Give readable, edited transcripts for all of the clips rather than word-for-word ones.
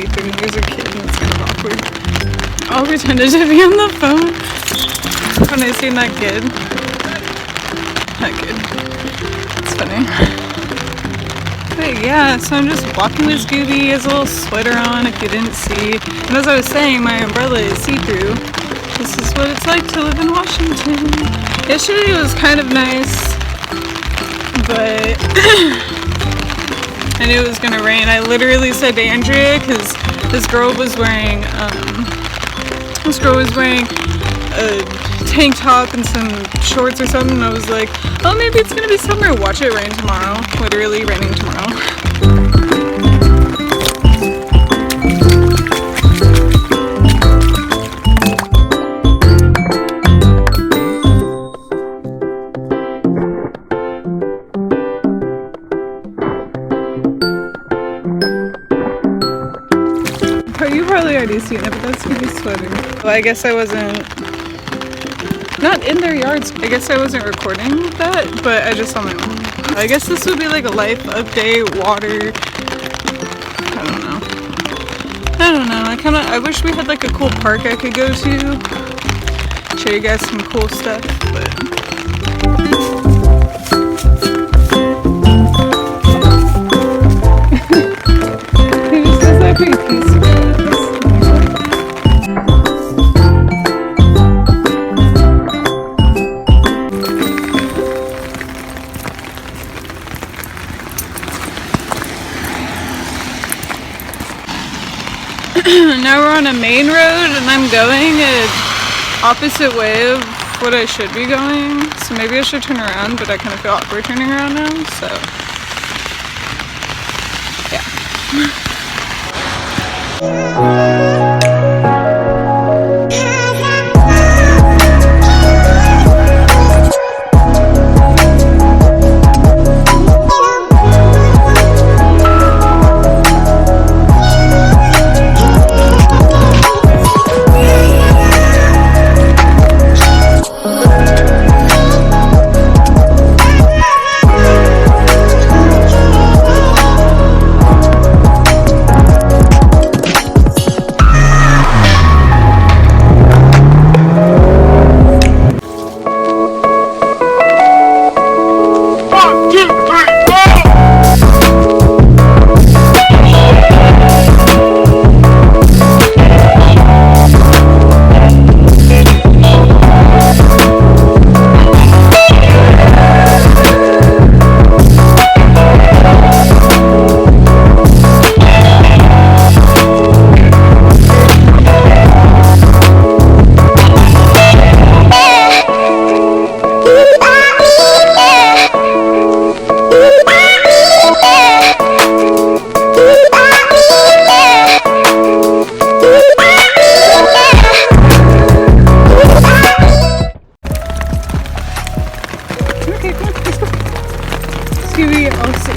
see-through and there's a kid and it's kind of awkward. I'll pretend to be on the phone when I see that kid. That kid. It's funny. But yeah, so I'm just walking with Scooby. He has a little sweater on if you didn't see. And as I was saying, my umbrella is see-through. This is what it's like to live in Washington. Yesterday was kind of nice, but I knew it was gonna rain. I literally said to Andrea, because this girl was wearing a tank top and some shorts or something, and I was like, oh, maybe it's gonna be summer. Watch it rain tomorrow. Literally raining tomorrow. You probably already seen it, but that's Scooby's sweater. Well, I guess I wasn't, not in their yards. I guess I wasn't recording that, but I just saw my own. I guess this would be like a life update, water. I don't know. I wish we had like a cool park I could go to. Show you guys some cool stuff, but. Now we're on a main road and I'm going an opposite way of what I should be going. So maybe I should turn around, but I kind of feel awkward turning around now, so yeah.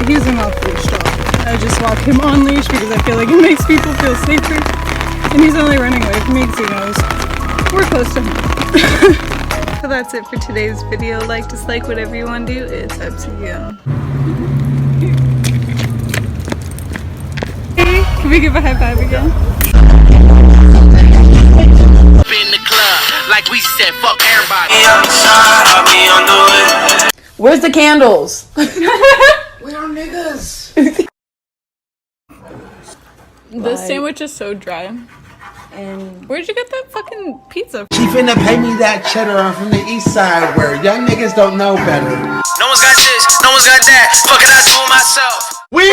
He's an off-leash dog. I just walk him on leash because I feel like it makes people feel safer. And he's only running away from me because he knows we're close to home. So that's it for today's video. Like, dislike, whatever you want to do, it's up to you. Hey, can we give a high five again? In the club, like we said, fuck everybody. Where's the candles? Where are niggas? The sandwich is so dry. And Where'd you get that fucking pizza? She finna pay me that cheddar. I'm from the east side where young niggas don't know better. No one's got this, no one's got that. Fucking I do it myself. We